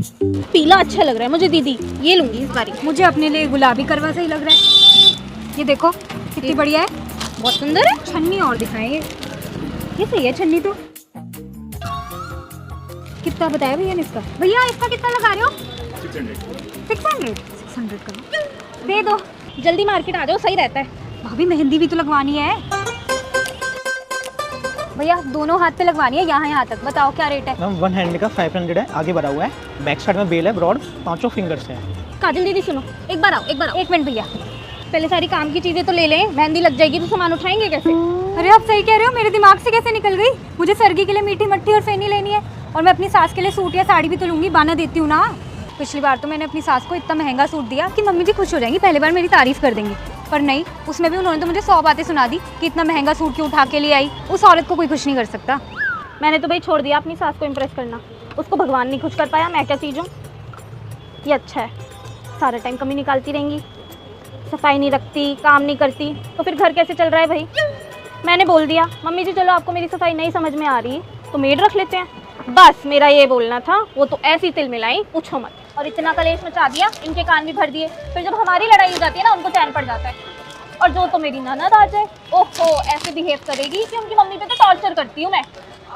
पीला अच्छा लग रहा है मुझे दीदी, ये लूंगी इस बारी। मुझे अपने लिए गुलाबी करवा सही लग रहा है। ये देखो कितनी बढ़िया है, बहुत सुंदर है। छन्नी और दिखाएं ये सही है छन्नी तो। कितना बताया भैया ने इसका? भैया इसका कितना लगा रहे हो? 600 का दे दो। जल्दी मार्केट आ जाओ, सही रहता है। भाभी मेहंदी भी तो लगवानी है। भैया दोनों हाथ पे लगवानी है, यहाँ तक। बताओ क्या रेट है? मैम वन हैंड का 500 है, आगे बढ़ा हुआ है, बैक साइड में बेल है, ब्रॉड, पांचों फिंगर्स है। काजल दीदी सुनो, एक बार आओ। एक मिनट भैया, पहले सारी काम की चीजें तो ले लें, मेहंदी लग जाएगी तो सामान उठाएंगे कैसे? अरे आप सही कह रहे हो, मेरे दिमाग से कैसे निकल गई। मुझे सर्गी के लिए मीठी मट्ठी और फेनी लेनी है, और मैं अपनी सास के लिए सूट या साड़ी भी तो लूंगी, बाना देती हूँ ना। पिछली बार तो मैंने अपनी सास को इतना महंगा सूट दिया कि मम्मी जी खुश हो जाएंगी, पहली बार मेरी तारीफ कर देंगी। पर नहीं, उसमें भी उन्होंने तो मुझे 100 बातें सुना दी कि इतना महंगा सूट क्यों उठा के ले आई। उस औरत को कोई खुश नहीं कर सकता। मैंने तो भाई छोड़ दिया अपनी सास को इम्प्रेस करना, उसको भगवान नहीं खुश कर पाया, मैं क्या चीज़ हूँ। ये अच्छा है, सारा टाइम कमी निकालती रहेंगी, सफाई नहीं रखती, काम नहीं करती, तो फिर घर कैसे चल रहा है भाई। मैंने बोल दिया मम्मी जी चलो आपको मेरी सफाई नहीं समझ में आ रही तो मेड रख लेते हैं, बस मेरा ये बोलना था। वो तो ऐसी तिल मिलाई पूछो मत, और इतना कलेश मचा दिया, इनके कान भी भर दिए। फिर जब हमारी लड़ाई हो जाती है ना, उनको चैन पड़ जाता है। और जो तो मेरी ननद आ जाए, ओहो ऐसे बिहेव करेगी कि उनकी मम्मी पे तो टॉर्चर करती हूँ मैं।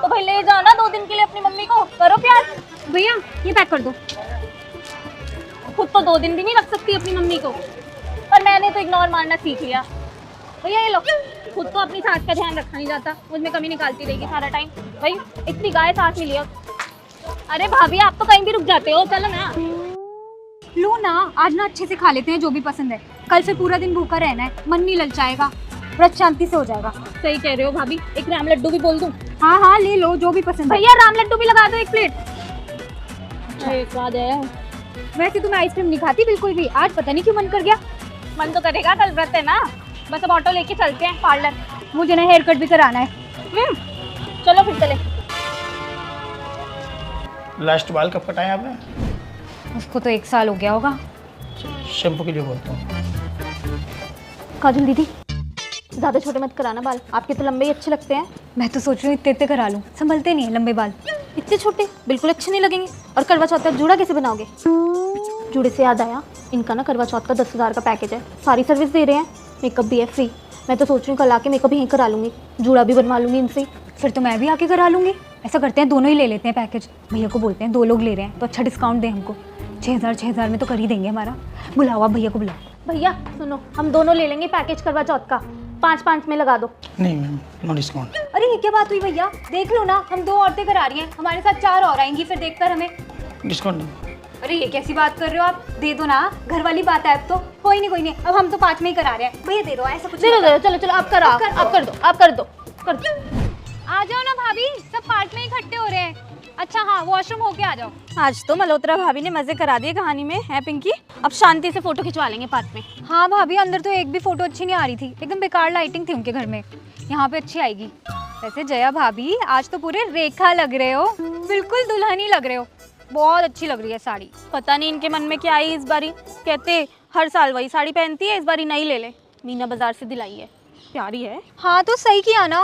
तो भाई ले जाना 2 दिन के लिए अपनी मम्मी को, करो प्यार। भैया ये पैक कर दो। खुद तो 2 दिन भी नहीं रख सकती अपनी मम्मी को, पर मैंने तो इग्नोर मारना सीख लिया। भैया ये लो, खुद तो अपनी सास का ध्यान रखा नहीं जाता, मुझ में कमी निकालती रहेगी सारा टाइम। भाई इतनी गाय सास मिली है। अरे भाभी आप तो कहीं भी रुक जाते हो, चलो ना। लो ना, आज ना अच्छे से खा लेते हैं जो भी पसंद है, कल से पूरा दिन भूखा रहना है, मन नहीं ललचाएगा, व्रत शांति से हो जाएगा। सही कह रहे हो भाभी, एक राम लड्डू भी बोल दूं? हाँ हाँ ले लो जो भी पसंद है। भैया राम लड्डू भी लगा दो 1 प्लेट। स्वाद है। वैसे तो मैं आइसक्रीम नहीं खाती बिल्कुल भी, आज पता नहीं क्यों मन कर गया। मन तो करेगा, कल व्रत है ना। बस अब ऑटो लेके चलते हैं पार्लर। मुझे ना हेयर कट भी कराना है। चलो फिर चले। लास्ट बाल कब कटाए आपने? उसको तो 1 साल हो गया होगा। शैम्पू के लिए बोलता हूँ। काजल दीदी ज़्यादा छोटे मत कराना बाल, आपके तो लंबे ही अच्छे लगते हैं। मैं तो सोच रही हूँ इतने करा लूँ, संभलते नहीं है लंबे बाल। इतने छोटे बिल्कुल अच्छे नहीं लगेंगे। और करवा चौथ का जूड़ा कैसे बनाओगे? जूड़े से याद आया, इनका ना करवा चौथ का 10,000 का पैकेज है, सारी सर्विस दे रहे हैं, मेकअप भी है फ्री। मैं तो सोच रही हूँ कल आके मेकअप यहीं करा लूँगी, जूड़ा भी बनवा लूँगी इनसे। फिर तो मैं भी आके करा लूँगी। ऐसा करते हैं दोनों ही ले लेते हैं पैकेज। भैया को बोलते हैं 2 लोग ले रहे हैं तो अच्छा डिस्काउंट दें हमको। 6,000 में तो कर ही देंगे हमारा। बुलाओ आप भैया को, बुलाओ। भैया सुनो, हम दोनों ले लेंगे पैकेज करवा चौथ का, 5-5 में लगा दो। नहीं मैम, नो डिस्काउंट। अरे ये क्या बात हुई भैया, देख लो ना, हम 2 औरतें करा रही हैं, हमारे साथ 4 और आएंगी, फिर देखकर हमें। डिस्काउंट नहीं। अरे ये कैसी बात कर रहे हो आप, दे दो ना, घर वाली बात है अब तो। कोई नहीं, अब हम तो 5 में ही करा रहे हैं। भैया दे दो, ऐसा कुछ दे दो, चलो चलो आप करो, आप कर दो। आ जाओ ना भाभी, सब पार्क में ही इकट्ठे हो रहे हैं। अच्छा हाँ, वॉशरूम होके आ जाओ। आज तो मल्होत्रा भाभी ने मजे करा दिए कहानी में, है पिंकी। अब शांति से फोटो खिंचवा लेंगे पार्क में। हाँ भाभी, अंदर तो एक भी फोटो अच्छी नहीं आ रही थी, एकदम बेकार लाइटिंग थी उनके घर में। यहाँ पे अच्छी आएगी। वैसे जया भाभी आज तो पूरे रेखा लग रहे हो, बिल्कुल दुल्हन ही लग रहे हो। बहुत अच्छी लग रही है साड़ी। पता नहीं इनके मन में क्या आई इस बारी, कहते हर साल वही साड़ी पहनती है, इस बारी नई ले ले, मीना बाजार से दिलाई है, प्यारी है। हाँ तो सही किया ना,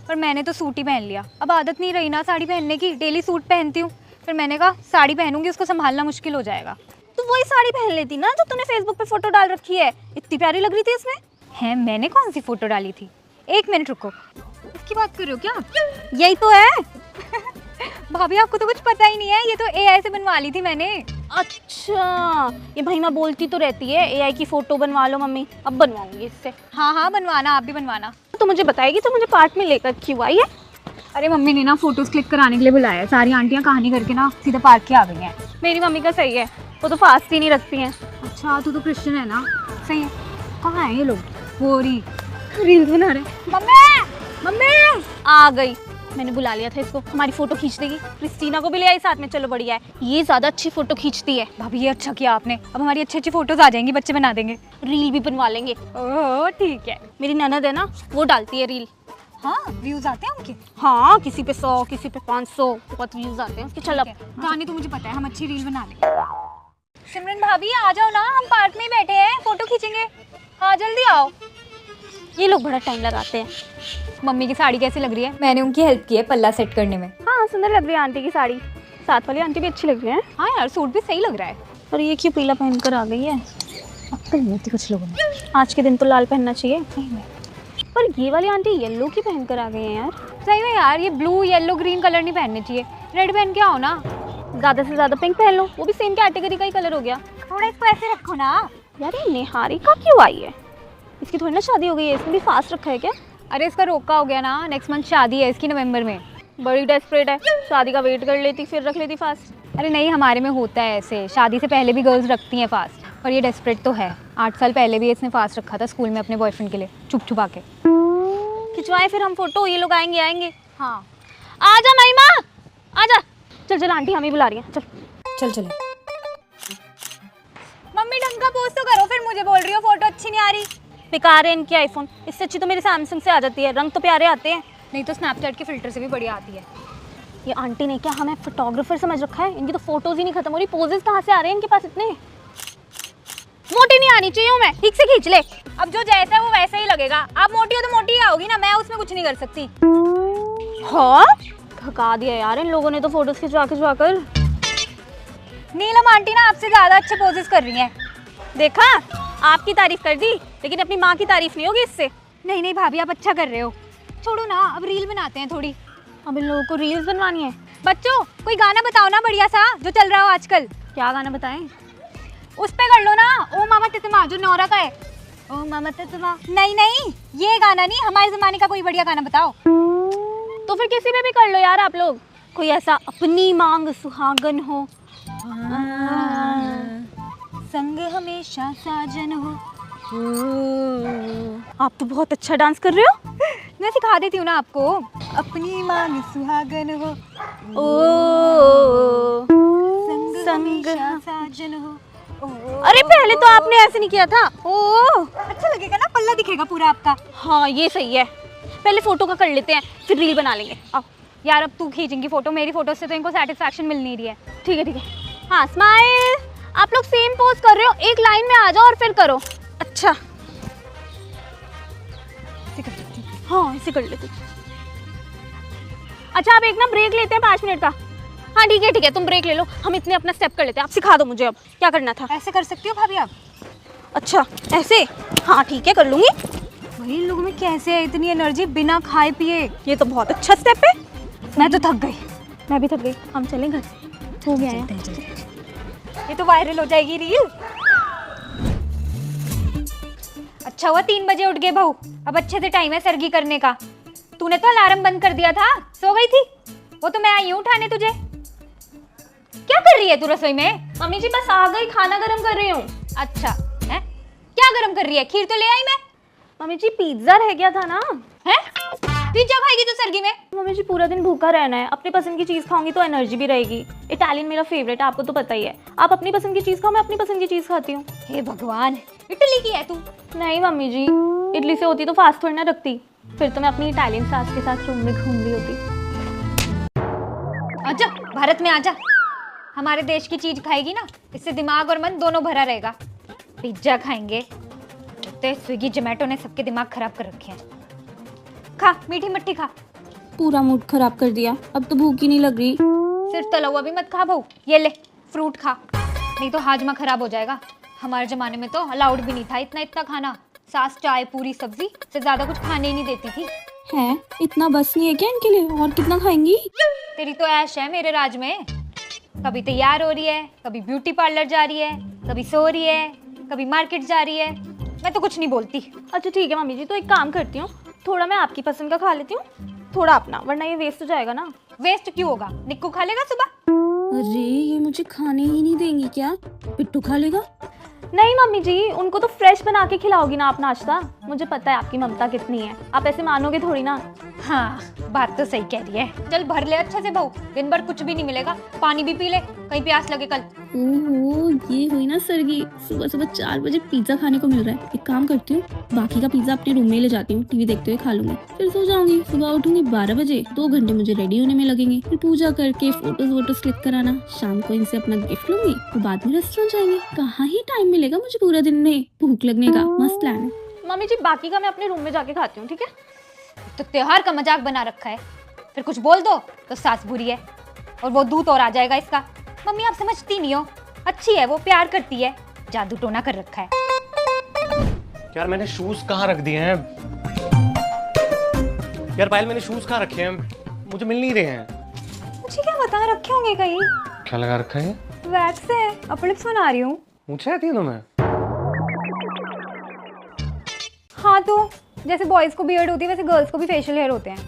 पर मैंने तो सूट ही पहन लिया। अब आदत नहीं रही ना साड़ी पहनने की, डेली सूट पहनती हूँ। फिर मैंने कहा साड़ी पहनूंगी, उसको संभालना मुश्किल हो जाएगा। तो वही साड़ी पहन लेती ना जो तूने फेसबुक पे फोटो डाल रखी है, इतनी प्यारी लग रही थी इसमें। है, मैंने कौन सी फोटो डाली थी? 1 मिनट रुको, इसकी बात कर रहे हो क्या? यही तो है। भाभी आपको तो कुछ पता ही नहीं है, ये तो AI से बनवा ली थी मैंने। अच्छा, ये भाई माँ बोलती तो रहती है AI की फोटो बनवा लो मम्मी, अब बनवाऊंगी इससे। हाँ बनवाना, आप भी बनवाना। तो मुझे बताएगी तो मुझे पार्क में लेकर क्यों आई है? अरे मम्मी ने ना फोटोज क्लिक कराने के लिए बुलाया है, सारी आंटियां कहानी करके ना सीधा पार्क के आ गई हैं। मेरी मम्मी का सही है, वो तो फास्ट ही नहीं रखती हैं। अच्छा तू तो क्रिश्चियन है ना, सही है। कहाँ है ये लोग? वो रील्स बना रहे। मम्मी आ गई, मैंने बुला लिया था इसको, हमारी फोटो खींच देगी। क्रिस्टीना को भी ले आई साथ में, चलो बढ़िया है, ये ज्यादा अच्छी फोटो खींचती है। भाभी ये अच्छा किया आपने, अब हमारी अच्छी फोटोज आ जाएंगी, बच्चे बना देंगे, रील भी बनवा लेंगे। ओह ठीक है। मेरी ननद है ना, वो डालती है रील। हाँ व्यूज आते हैं उनके? हाँ, किसी पे 100, किसी पे 500, बहुत व्यूज आते हैं उसके। चल अब गाने तो मुझे पता है, हम अच्छी रील बना लेंगे। सिमरन भाभी आ जाओ ना, हम पार्क में ही बैठे हैं, फोटो खींचेंगे। हाँ जल्दी आओ। ये लोग बड़ा टाइम लगाते हैं। मम्मी की साड़ी कैसी लग रही है? मैंने उनकी हेल्प की है पल्ला सेट करने में। हाँ सुंदर लग रही है आंटी की साड़ी। साथ वाली आंटी भी अच्छी लग रही है। हाँ यार सूट भी सही लग रहा है। और ये क्यों पीला पहन कर आ गई है? अक्ल नहीं होती कुछ लोगों में। आज के दिन तो लाल पहनना चाहिए। पर ये वाली आंटी येलो की पहन कर आ गई है यार। सही में यार, ये ब्लू येलो ग्रीन कलर नहीं पहनने चाहिए, रेड पहन के आओ ना। ज़्यादा से ज़्यादा पिंक पहन लो, वो भी सेम कैटेगरी का ही कलर हो गया। थोड़ा इसको ऐसे रखो ना। यार ये निहारिका क्यों आई है? इसकी थोड़ी ना शादी हो गई है, इसने भी फास्ट रखा है क्या? अरे इसका रोका हो गया ना, नेक्स्ट मंथ शादी है इसकी नवंबर में। बड़ी डेस्परेट है, शादी का वेट कर लेती फिर रख लेती फास्ट। अरे नहीं, हमारे में होता है ऐसे, शादी से पहले भी गर्ल्स रखती हैं फास्ट। पर ये डेस्परेट तो है। 8 साल पहले भी इसने फास्ट रखा था स्कूल में अपने बॉयफ्रेंड के लिए, छुप छुपा के। खिंचवाएं फिर हम फोटो, ये लोग आएंगे। हाँ आजा महिमा, आजा। चल चल आंटी हमें बुला रही है, चल। चल चले। मम्मी ढंग का पोज तो करो, फिर मुझे बोल रही हो फोटो अच्छी नहीं आ रही। बेकार है इनकी आईफोन, इससे अच्छी तो मेरे सैमसंग से आ जाती है, रंग तो प्यारे आते हैं। नहीं तो स्नैपचैट के फिल्टर से भी बढ़िया आती है। ये आंटी ने क्या हमें फोटोग्राफर समझ रखा है? इनकी तो फोटोज ही नहीं खत्म हो रही, पोजेस कहाँ से आ रहे हैं इनके पास इतने? मोटी नहीं आनी चाहिए हूँ मैं, ठीक से खींच ले। अब जो जैसा है वो वैसा ही लगेगा। आप मोटी हो तो मोटी ही आओगी ना, मैं उसमें कुछ नहीं कर सकती। हाँ थका दिया यार इन लोगों ने तो फोटोज खिंचवा कर। नीलम आंटी ना आपसे ज्यादा अच्छे पोजेस कर रही हैं। देखा, आपकी तारीफ कर दी, लेकिन अपनी माँ की तारीफ नहीं होगी इससे। नहीं नहीं भाभी, आप अच्छा कर रहे हो। छोड़ो ना, अब रील बनाते हैं थोड़ी। अब इन लोगों को रील्स बनवानी है। बच्चों कोई गाना बताओ ना बढ़िया सा, जो चल रहा हो आजकल। क्या गाना बताएं? उस पे कर लो ना, ओ मामा तितमा, जो नौरा का है। ओ मामा तितमा। नहीं, ये गाना नहीं, हमारे जमाने का कोई बढ़िया गाना बताओ। तो फिर किसी पे भी कर लो यार आप लोग, कोई ऐसा अपनी मांग सुहागन हो, संग हमेशा साजन हो। आप तो बहुत अच्छा डांस कर रहे हो। मैं सिखा देती हूँ ना आपको। अपनी मांग सुहागन हो, ओ संग हमेशा साजन हो। अरे पहले तो आपने ऐसे नहीं किया था। ओ अच्छा लगेगा ना, पल्ला दिखेगा पूरा आपका। हाँ ये सही है, पहले फोटो का कर लेते हैं फिर रील बना लेंगे। आओ यार अब तू खींचेंगी फोटो, मेरी फोटो से तो इनको सेटिस्फैक्शन मिल नहीं रही है। ठीक है। हाँ स्माइल, आप लोग सेम पोज कर रहे हो, एक लाइन में आ जाओ और फिर करो। अच्छा हाँ इसे कर लेते। अच्छा आप एक ना ब्रेक लेते हैं 5 मिनट का। हाँ ठीक है, तुम ब्रेक ले लो, हम इतने अपना स्टेप कर लेते हैं। आप सिखा दो मुझे अब क्या करना था। ऐसे कर सकती हो भाभी आप? अच्छा ऐसे, हाँ ठीक है कर लूँगी। भाई इन लोगों में कैसे है इतनी एनर्जी बिना खाए पिए? ये तो बहुत अच्छा स्टेप है। मैं तो थक गई। मैं भी थक गई, हम चलें घर, हो गया है। ये तो वायरल हो जाएगी रील। अच्छा हुआ 3 बजे उठ गए बहू, अब अच्छे से टाइम है सर्गी करने का। तूने तो अलार्म बंद कर दिया था, सो गई थी। वो तो मैं आई हूँ उठाने तुझे। क्या कर रही है तू रसोई में? मम्मी जी बस आ गई, खाना गरम कर रही हूँ। अच्छा है, क्या गरम कर रही है? खीर तो ले आई मैं। मम्मी जी पिज्जा रह गया था ना। है पिज्जा खाएगी तू सर्गी में? मम्मी जी पूरा दिन भूखा रहना है, अपनी पसंद की चीज़ खाऊंगी तो एनर्जी भी रहेगी। इटालियन मेरा फेवरेट है, आपको तो पता ही है। आप अपनी पसंद की चीज़ खाओ, मैं अपनी पसंद की चीज़ खाती हूँ। हे भगवान, इटली की है तू? नहीं मम्मी जी, इडली से होती तो फास्ट थोड़ी ना रखती, फिर तो मैं अपनी इटालियन सास के साथ रूम में घूम रही होती। आजा भारत में आजा, हमारे देश की चीज खाएगी ना, इससे दिमाग और मन दोनों भरा रहेगा। पिज्जा खाएंगे तो स्विगी जोमेटो ने सबके दिमाग खराब कर रखे हैं। खा मीठी मट्ठी खा। पूरा मूड खराब कर दिया, अब तो भूख ही नहीं लग रही। सिर्फ तला हुआ भी मत खा बहू, ये ले फ्रूट खा, नहीं तो हाजमा खराब हो जाएगा। हमारे जमाने में तो अलाउड भी नहीं था इतना खाना। सास चाय पूरी सब्जी से ज्यादा कुछ खाने ही नहीं देती थी। है इतना बस नहीं है क्या इनके लिए? और कितना खाएंगी? तेरी तो ऐश है मेरे राज में। कभी तैयार हो रही है, कभी ब्यूटी पार्लर जा रही है, कभी सो रही है, कभी मार्केट जा रही है। मैं तो कुछ नहीं बोलती। अच्छा ठीक है मम्मी जी, तो एक काम करती हूँ, थोड़ा मैं आपकी पसंद का खा लेती हूँ, थोड़ा अपना, वरना ये वेस्ट हो जाएगा ना। वेस्ट क्यों होगा, निक्कू खा लेगा सुबह। अरे ये मुझे खाने ही नहीं देंगी क्या? पिट्टू खा लेगा? नहीं मम्मी जी, उनको तो फ्रेश बना के खिलाओगी ना आप नाश्ता। मुझे पता है आपकी ममता कितनी है, आप ऐसे मानोगे थोड़ी ना। हाँ बात तो सही कह रही है। चल भर ले अच्छे से बहू, दिन भर कुछ भी नहीं मिलेगा, पानी भी पी ले, कहीं प्यास लगे कल। ओहो ये हुई ना सरगी, सुबह सुबह 4 बजे पिज्जा खाने को मिल रहा है। एक काम करती हूँ, बाकी का पिज्जा अपने रूम में ले जाती हूँ, टीवी देखते हुए खा लूंगी, फिर सो जाऊंगी। सुबह उठूंगी 12 बजे, 2 घंटे मुझे रेडी होने में लगेंगे, फिर पूजा करके फोटोज क्लिक कराना, शाम को इनसे अपना गिफ्ट लूंगी, फिर बाद में रेस्टोरेंट जाएंगे। कहाँ ही टाइम मिलेगा मुझे पूरा दिन में भूख लगने का। मस्त प्लान है। मम्मी जी बाकी का मैं अपने रूम में जाके खाती हूँ, ठीक है? तो त्योहार का मजाक बना रखा है, फिर कुछ बोल दो तो सास बुरी है। और वो दूध और आ जाएगा इसका। मम्मी आप समझती नहीं हो, अच्छी है वो, प्यार करती है, जादू टोना कर रखा है। यार मैंने शूज कहाँ रख दिए हैं यार पायल, मैंने शूज कहाँ रखे हैं, मुझे मिल नहीं रहे हैं। मुझे क्या पता, रखे होंगे कहीं। क्या लगा रखा है? वैक्स है, अपर लिप्स बना रही हूँ। मुझे आती है तुम्हें? हाँ तो जैसे बॉयज को बियर्ड होती है वैसे गर्ल्स को भी फेशियल हेयर होते हैं।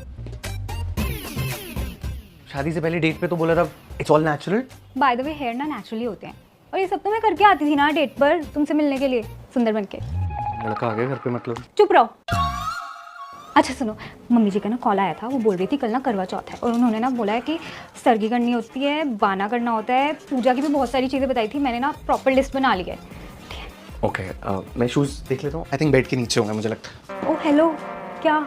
शादी से पहले डेट पे तो बोला था it's all natural. By the way hair ना नेचुरली होते हैं, और ये सब तो मैं करके आती थी ना डेट पर तुमसे मिलने के लिए, सुंदर बन के। लड़का आ गया घर पे मतलब? चुप रहो। अच्छा सुनो, मम्मी जी का ना कॉल आया था, वो बोल रही थी कल ना करवा चौथ है, और उन्होंने ना बोला है कि सरगी करनी होती है, बाना करना होता है, पूजा की भी बहुत सारी चीज़ें बताई थी। मैंने ना प्रॉपर लिस्ट बना ली है। ओके मैं शूज देख लेता हूँ, आई थिंक बेड के नीचे होंगे मुझे लगता है। ओ हेलो, क्या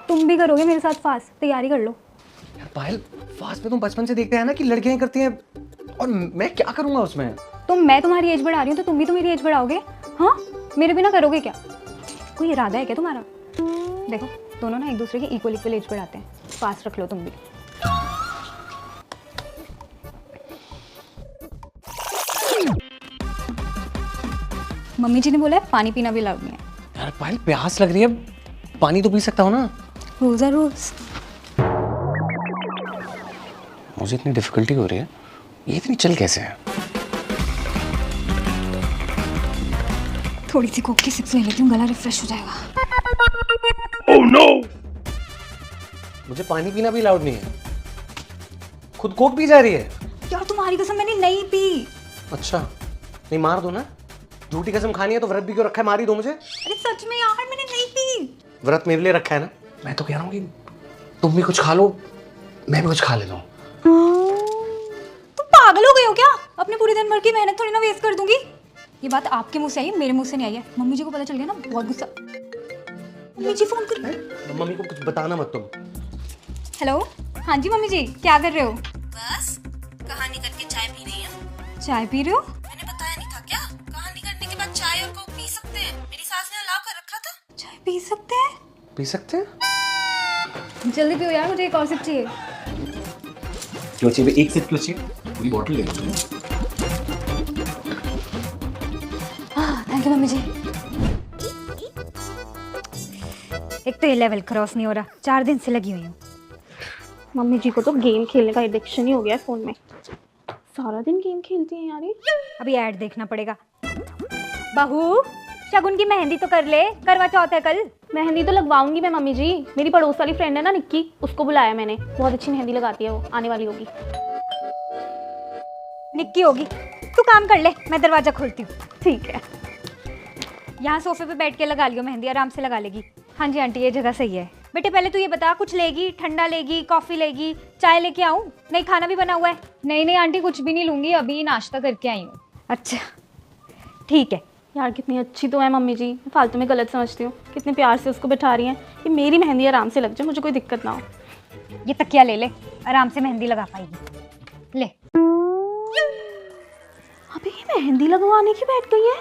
तुम भी करोगे मेरे साथ फास्ट? तैयारी कर लो। यार पायल, फास्ट में तुम बचपन से देखते हैं ना कि लड़कियां ही करती हैं, और मैं क्या करूंगा उसमें? तो मैं तुम्हारी एज बढ़ा रही हूँ तो तुम भी तो मेरी एज बढ़ाओगे? हाँ, मेरे बिना करोगे क्या? कोई इरादा है क्या तुम्हारा? देखो दोनों ना एक दूसरे की इक्वल एज बढ़ाते हैं, फास्ट रख लो तुम भी। मम्मी जी ने बोला है पानी पीना भी अलाउड नहीं है। यार पायल प्यास लग रही है, पानी तो पी सकता हूँ ना। रोज़ है रोज़। मुझे इतनी डिफिकल्टी हो रही है, ये इतनी चल कैसे है? थोड़ी सी कोक की सिप्स ले लेती हूँ, गला रिफ्रेश हो जाएगा। Oh no! मुझे पानी पीना भी अलाउड नहीं है, खुद कोक पी जा रही है। यार तुम्हारी कसम मैंने नहीं पी। अच्छा नहीं, मार दो ना, झूठी कसम खानी है तो व्रत भी क्यों रखा है, मार ही दो मुझे। अरे सच में यार मैंने नहीं पी। व्रत मेरे लिए रखा है ना, मैं तो कह रहा हूँ कि तुम भी कुछ खा लो, मैं भी कुछ खा लेता हूँ। तुम पागल हो गए हो क्या? अपने पूरे दिन भर की मेहनत थोड़ी ना वेस्ट कर दूंगी। ये बात आपके मुंह से आई है, मेरे मुंह से नहीं आई है। मम्मी जी को पता चल गया ना, बहुत गुस्सा। मम्मी जी फोन कर। मम्मी को कुछ बताना मत तुम। हेलो, हाँ जी मम्मी जी, क्या कर रहे हो? बस कहानी करके चाय पी रही है। चाय पी रहे हो? मैंने बताया नहीं था क्या, कहानी करने के बाद चाय और कोक पी सकते हैं, मेरी सास ने अलाउ कर रखा था। चाय पी सकते हैं? पी सकते हैं? जल्दी पियो यार, मुझे एक और सिप चाहिए। क्यों चाहिए? एक सिप क्यों चाहिए? पूरी बॉटल ले लो। थैंक यू मम्मी जी। एक तो ये लेवल क्रॉस नहीं हो रहा, 4 दिन से लगी हुई हूँ। मम्मी जी को तो गेम खेलने का एडिक्शन ही हो गया है फ़ोन में, सारा दिन गेम खेलती हैं यार ये। अभी ऐड देखना पड़ेगा। बहू, शगुन की मेहंदी तो कर ले, करवा चौथ है कल। मेहंदी तो लगवाऊंगी मैं मम्मी जी, मेरी पड़ोस वाली फ्रेंड है ना निक्की, उसको बुलाया मैंने, बहुत अच्छी मेहंदी लगाती है वो, आने वाली होगी। निक्की होगी, तू काम कर ले, मैं दरवाजा खोलती हूँ। ठीक है। यहाँ सोफे पे बैठ के लगा लियो मेहंदी, आराम से लगा लेगी। हाँ जी आंटी, ये जगह सही है। बेटे पहले तू ये बता, कुछ लेगी? ठंडा लेगी, कॉफ़ी लेगी, चाय लेके आऊँ? नहीं, खाना भी बना हुआ है। नहीं आंटी, कुछ भी नहीं लूँगी, अभी नाश्ता करके आई हूँ। अच्छा ठीक है। यार कितनी अच्छी तो है मम्मी जी, फालतू में गलत समझती हूँ, कितने प्यार से उसको बिठा रही हैं कि मेरी मेहंदी आराम से लग जाए, मुझे कोई दिक्कत ना हो। ये तकिया ले ले, आराम से मेहंदी लगा पाएगी। ले। अबे ये मेहंदी लगवाने की बैठ गई है,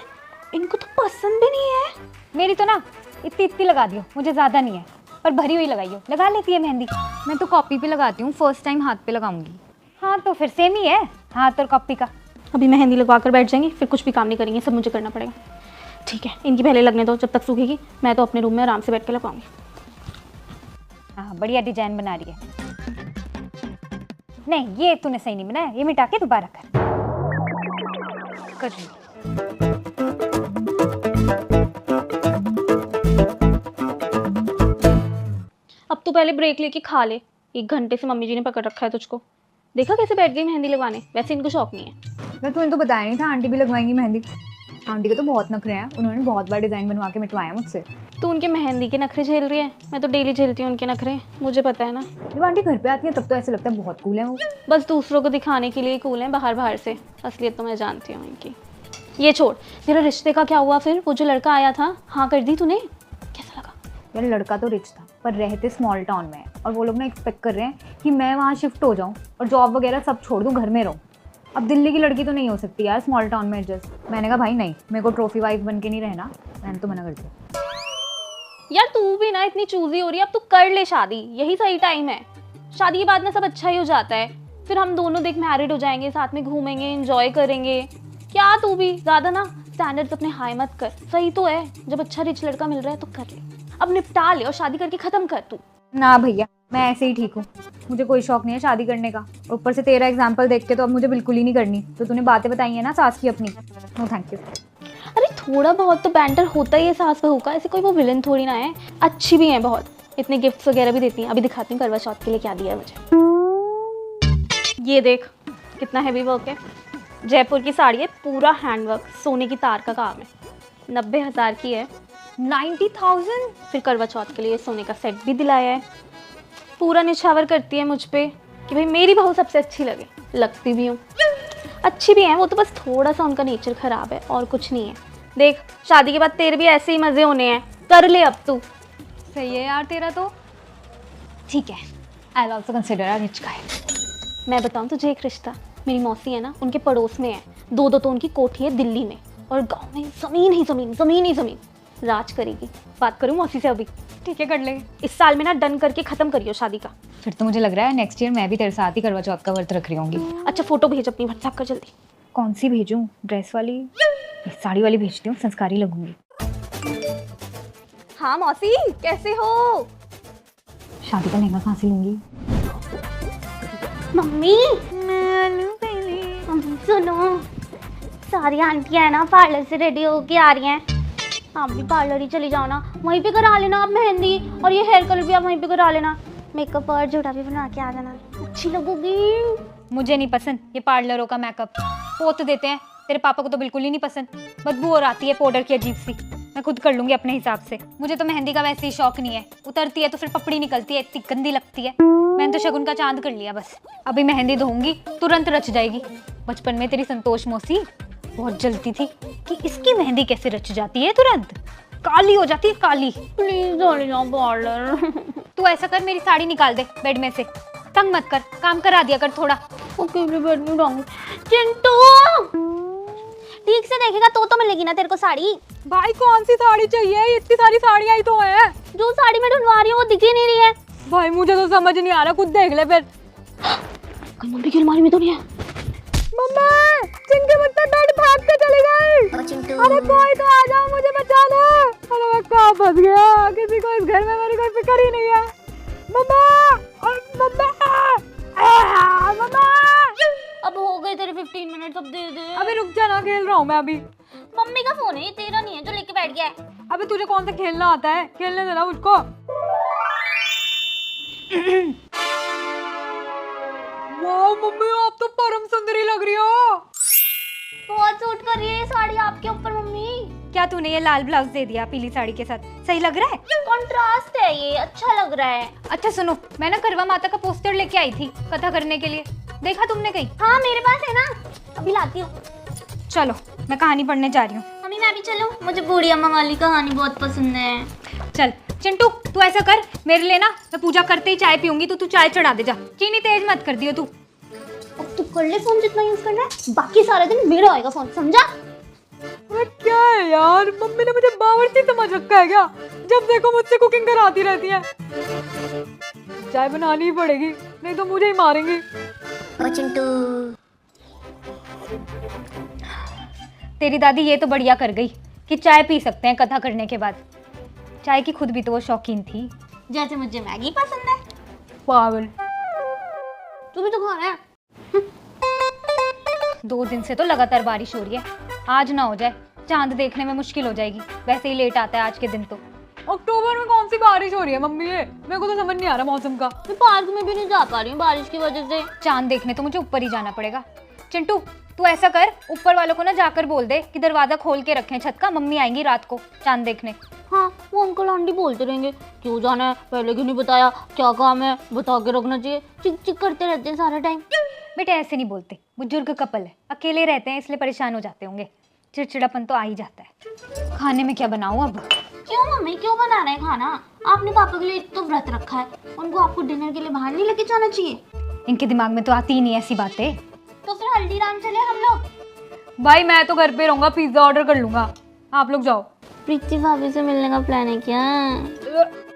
इनको तो पसंद भी नहीं है। मेरी तो ना इतनी लगा दियो, मुझे ज़्यादा नहीं है, पर भरी हुई लगाइयो। लगा लेती है मेहंदी। मैं तो कॉपी पे लगाती हूँ, फर्स्ट टाइम हाथ पे लगाऊंगी। हाँ तो फिर सेम ही है, हाथ और कॉपी का। अभी मेहंदी लगवा कर बैठ जाएंगी, फिर कुछ भी काम नहीं करेंगे, सब मुझे करना पड़ेगा। ठीक है, इनकी पहले लगने दो, जब तक सूखेगी मैं तो अपने रूम में आराम से बैठ के लगवाऊंगी। हाँ बढ़िया डिजाइन बना रही है। नहीं ये तूने सही नहीं बनाया, ये मिटा के दोबारा कर रही। अब तो पहले ब्रेक लेके खा ले, 1 घंटे से मम्मी जी ने पकड़ रखा है तुझको। देखा कैसे बैठ गई मेहंदी लगवाने, वैसे इनको शौक नहीं है। मैं तूने तो बताया नहीं था आंटी भी लगवाएंगी मेहंदी। आंटी के तो बहुत नखरे हैं, उन्होंने बहुत बार डिज़ाइन बनवा के मिटवाया मुझसे। तू उनके मेहंदी के नखरे झेल रही है, मैं तो डेली झेलती हूँ उनके नखरे, मुझे पता है ना। जब आंटी घर पे आती है तब तो ऐसे लगता है बहुत कूल है वो। बस दूसरों को दिखाने के लिए कूल हैं बाहर से, असलियत तो मैं जानती हूँ इनकी। ये छोड़, तेरा रिश्ते का क्या हुआ फिर? वो जो लड़का आया था, हाँ कर दी तूने? कैसा लगा? यार लड़का तो रिच था, पर रहते स्मॉल टाउन में है, और वो लोग ना एक्सपेक्ट कर रहे हैं कि मैं वहाँ शिफ्ट हो जाऊँ और जॉब वगैरह सब छोड़ दूँ, घर में रहूँ। अब दिल्ली की लड़की तो नहीं हो सकती यार स्मॉल टाउन में एडजस्ट। मैंने कहा भाई नहीं, मेरे को ट्रॉफी वाइफ बन के नहीं रहना। मैंने तो मना कर दिया। यार तू भी ना इतनी चूजी हो रही है, अब तू कर ले शादी, यही सही टाइम है। शादी के बाद ना सब अच्छा ही हो जाता है, फिर हम दोनों देख मैरिड हो जाएंगे, साथ में घूमेंगे, एंजॉय करेंगे। क्या तू भी ज़्यादा ना स्टैंडर्ड्स अपने हाई मत कर। सही तो है, जब अच्छा रिच लड़का मिल रहा है तो कर ले, अब निपटा ले और शादी करके ख़त्म कर तू। ना भैया, मैं ऐसे ही ठीक हूँ, मुझे कोई शौक नहीं है शादी करने का। ऊपर से तेरा एग्जाम्पल देख के तो अब मुझे बिल्कुल ही नहीं करनी। तो तूने बातें बताई है ना सास की अपनी, नो थैंक यू। अरे थोड़ा बहुत तो बैंटर होता ही है सास बहू का, ऐसे कोई वो विलन थोड़ी ना है, अच्छी भी है बहुत, इतने गिफ्ट्स वगैरह भी देती हैं। अभी दिखाती हूँ करवा चौथ के लिए क्या दिया है मुझे। ये देख कितना हैवी वर्क है, जयपुर की साड़ी है, पूरा हैंडवर्क, सोने की तार का काम है, 90,000 की है। 90,000? फिर करवा चौथ के लिए सोने का सेट भी दिलाया है। पूरा निछावर करती है मुझ पे कि भाई मेरी बहू सबसे अच्छी लगे, लगती भी हूँ, अच्छी भी है वो, तो बस थोड़ा सा उनका नेचर ख़राब है और कुछ नहीं है। देख शादी के बाद तेरे भी ऐसे ही मज़े होने हैं, कर ले अब तू। सही है यार तेरा तो। ठीक है, I will also consider a rich गाय। मैं बताऊँ तुझे एक रिश्ता, मेरी मौसी है ना, उनके पड़ोस में है, 2-2 तो उनकी कोठी है दिल्ली में, और गाँव में ज़मीन ही ज़मीन, ज़मीन ही ज़मीन, राज करेगी। बात करूँ मौसी से अभी? ठीक है, कर लेंगे। इस साल में ना डन करके ख़त्म करियो शादी का। फिर तो मुझे लग रहा है नेक्स्ट ईयर मैं भी तेरे साथ ही करवा चौथ का व्रत रख रही होंगी। अच्छा फोटो भेज अपनी व्हाट्सएप कर जल्दी। कौन सी भेजूं? ड्रेस वाली, साड़ी वाली भेजती हूँ, संस्कारी लगूंगी। हाँ मौसी कैसे हो? शादी का लहंगा कहाँ से लूंगी? मम्मी सुनो, सारी आंटियां है ना पार्लर से रेडी होके आ रही हैं, आप भी पार्लर ही चली जाओ ना, वहीं पे करा लेना आप मेहंदी, और ये हेयर कलर भी आप वहीं पे करा लेना, मेकअप और जूड़ा भी बना के आ जाना, अच्छी लगोगी। मुझे नहीं पसंद ये पार्लरों का मेकअप, पोत देते हैं। तेरे पापा को तो बिल्कुल ही नहीं पसंद, बदबू और आती है पाउडर की अजीब सी। मैं खुद कर लूंगी अपने हिसाब से। मुझे तो मेहंदी का वैसे ही शौक नहीं है, उतरती है तो फिर पपड़ी निकलती है, इतनी गंदी लगती है। मैंने तो शगुन का चांद कर लिया बस, अभी मेहंदी धोऊंगी तुरंत रच जाएगी। बचपन में तेरी संतोष मौसी बहुत जलती थी कि इसकी मेहंदी कैसे रच जाती है, तुरंत काली हो जाती है, काली। प्लीज चले जाओ पार्लर। तू ऐसा कर, मेरी साड़ी निकाल दे बेड में से, तंग मत कर, काम करा दिया कर थोड़ा। ओके बेड में डालूंगी। चिंटू ठीक से देखेगा तो मिलेगी ना तेरे को साड़ी। भाई कौन सी साड़ी चाहिए? इतनी सारी साड़ियाँ ही तो है। जो साड़ी मैं ढूंढवा रही हूँ वो दिख ही नहीं रही है। भाई मुझे तो समझ नहीं आ रहा, खुद देख ले फिर। कहीं मम्मी की अलमारी में तो नहीं है। मम्मा, चिंटू मुझसे बेड भाग के चली गई। अरे कोई तो आ जाओ, मुझे बचा लो। अरे मैं कहाँ फंस गया, किसी को इस घर में मेरी कोई फिक्र ही नहीं है। मम्मा, मम्मा, मम्मा। अब हो गए तेरे 15 मिनट, अब दे दे। अबे रुक जा ना, खेल रहा हूँ मैं अभी। मम्मी का फोन है ये, तेरा नहीं है जो लेके बैठ गया है। अबे तुझे कौन सा खेलना आता है, खेलने देना मुझको। वाह मम्मी, आप तो परम सुंदरी लग रही हो। बहुत सूट कर रही है ये साड़ी आपके ऊपर मम्मी। क्या तूने ये लाल ब्लाउज दे दिया पीली साड़ी के साथ, सही लग रहा है? कंट्रास्ट है ये, अच्छा लग रहा है। अच्छा सुनो, मैं ना करवा माता का पोस्टर लेके आई थी कथा करने के लिए, देखा तुमने कहीं? हाँ मेरे पास है ना, अभी लाती हूँ। चलो मैं कहानी पढ़ने जा रही हूँ। मम्मी मैं भी चलूँ? मुझे बूढ़ी अम्मा वाली कहानी बहुत पसंद है। चल चिंटू, तू ऐसा कर मेरे लिए ना, मैं पूजा करते ही चाय पीऊंगी, तो तू चाय चढ़ा दे जा, चीनी तेज मत कर दियो तू। अब तू कर ले फोन जितना यूज करना है, बाकी सारा दिन मेरा होएगा फोन, समझा? अरे क्या है यार, मम्मी ने मुझे बावर्ची समझ रखा है क्या? जब देखो मुझसे कुकिंग कराती रहती है। चाय बनानी ही पड़ेगी, नहीं तो मुझे ही मारेंगी। तेरी दादी ये तो बढ़िया कर गई कि चाय पी सकते हैं कथा करने के बाद। चाय की खुद भी तो वो शौकीन थी, जैसे मुझे मैगी पसंद है। पागल। तू भी तो खाना है। 2 दिन से तो लगातार बारिश हो रही है, आज ना हो जाए, चांद देखने में मुश्किल हो जाएगी। वैसे ही लेट आता है आज के दिन तो। अक्टूबर में कौन सी बारिश हो रही है मम्मी? ये मेरे को तो समझ नहीं आ रहा मौसम का। मैं पार्क में भी नहीं जा पा रही हूँ बारिश की वजह से। चांद देखने तो मुझे ऊपर ही जाना पड़ेगा। चिंटू तू ऐसा कर, ऊपर वालों को ना जाकर बोल दे कि दरवाजा खोल के रखें छत का, मम्मी आएंगी रात को चांद देखने। हाँ वो अंकल आंटी बोलते रहेंगे क्यों जाना है, पहले क्यों नहीं बताया, क्या काम है, बता के रखना चाहिए, चिक चिक करते रहते हैं सारा टाइम। बेटे ऐसे नहीं बोलते, बुजुर्ग कपल है, अकेले रहते हैं इसलिए परेशान हो जाते होंगे, चिड़चिड़ापन तो आ ही जाता है। खाने में क्या बनाऊं अब? क्यों मम्मी, क्यों बना रहे हैं खाना? आपने पापा के लिए तो व्रत रखा है, उनको आपको डिनर के लिए बाहर नहीं लेके जाना चाहिए? इनके दिमाग में तो आती ही नहीं ऐसी बातें। तो फिर हल्दीराम चले हम लोग। भाई मैं तो घर पे रहूंगा, पिज्जा ऑर्डर कर लूंगा, आप लोग जाओ। प्रीति भाभी से मिलने का प्लान है क्या?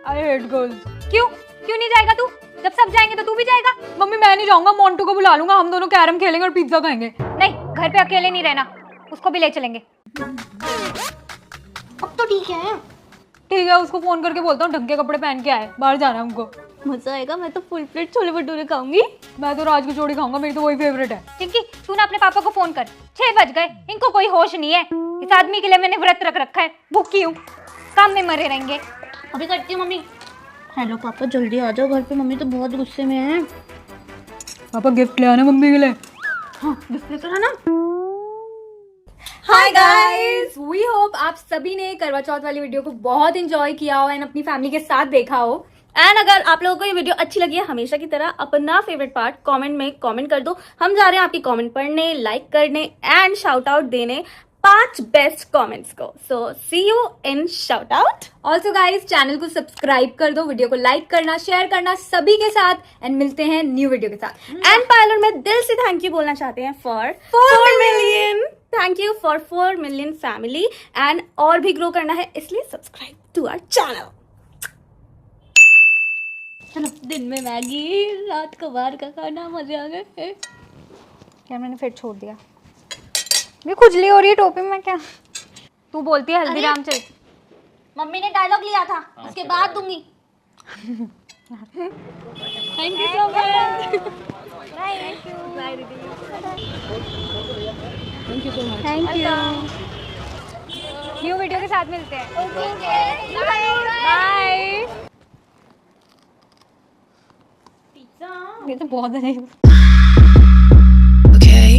I hate girls. क्यों क्यों नहीं जाएगा तू? जब सब जाएंगे तो तू भी जाएगा? मम्मी मैं नहीं जाऊंगा, मोंटू को बुला लूंगा, हम दोनों कैरम खेलेंगे और पिज्जा खाएंगे। नहीं, घर पे अकेले नहीं रहना, उसको भी ले चलेंगे। अब तो ठीक है। ठीक है, उसको फोन करके बोलता हूँ ढंग के कपड़े पहन के आए, बाहर जाना है हमको। मजा आएगा, मैं तो फुल प्लेट छोले भटूरे खाऊंगी। मैं तो राज की जोड़ी खाऊंगा, मेरी तो वही फेवरेट है। चिंकी तू ना अपने पापा को फोन कर, 6 बज गए, इनको कोई होश नहीं है। इस आदमी के लिए मैंने व्रत रख रखा है, भूखी हूँ, काम में मरे रहेंगे। अभी करती हूँ मम्मी। हेलो पापा, जल्दी आ जाओ घर पे, मम्मी तो बहुत गुस्से में है। पापा गिफ्ट ले आना मम्मी के लिए। हाँ गिफ्ट लेकर आना। हाय गाइस, वी होप आप सभी ने करवा चौथ वाली वीडियो को बहुत एंजॉय किया हो एंड अपनी फैमिली के साथ देखा हो। एंड अगर आप लोगों को ये वीडियो अच्छी लगी है, हमेशा की तरह अपना फेवरेट पार्ट कमेंट में कमेंट कर दो। हम जा रहे हैं आपकी कमेंट पढ़ने, लाइक करने एंड शाउट आउट देने 5 बेस्ट कमेंट्स को। So see you in shout out. Also guys, channel को सब्सक्राइब कर दो, वीडियो को लाइक करना, शेयर करना सभी के साथ एंड मिलते हैं न्यू वीडियो के साथ। एंड पायलर में दिल से थैंक यू बोलना चाहते हैं for 4 million. Thank you for 4 million family and और भी ग्रो करना है, इसलिए सब्सक्राइब टू आवर चैनल। चलो, दिन में मैगी, रात को बाहर का खाना, मजे आ गए। क्या मैंने फिर छोड़ दिया, ये खुजली हो रही है टोपी में क्या? तू बोलती है हल्दीराम चल। मम्मी ने डायलॉग लिया था, उसके बाद दूंगी। Thank you so much. Thank you. Bye दीदी। Thank you so much. Thank you. New video के साथ मिलते हैं। बाय। ये तो बहुत है। Okay,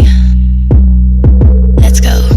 let's go.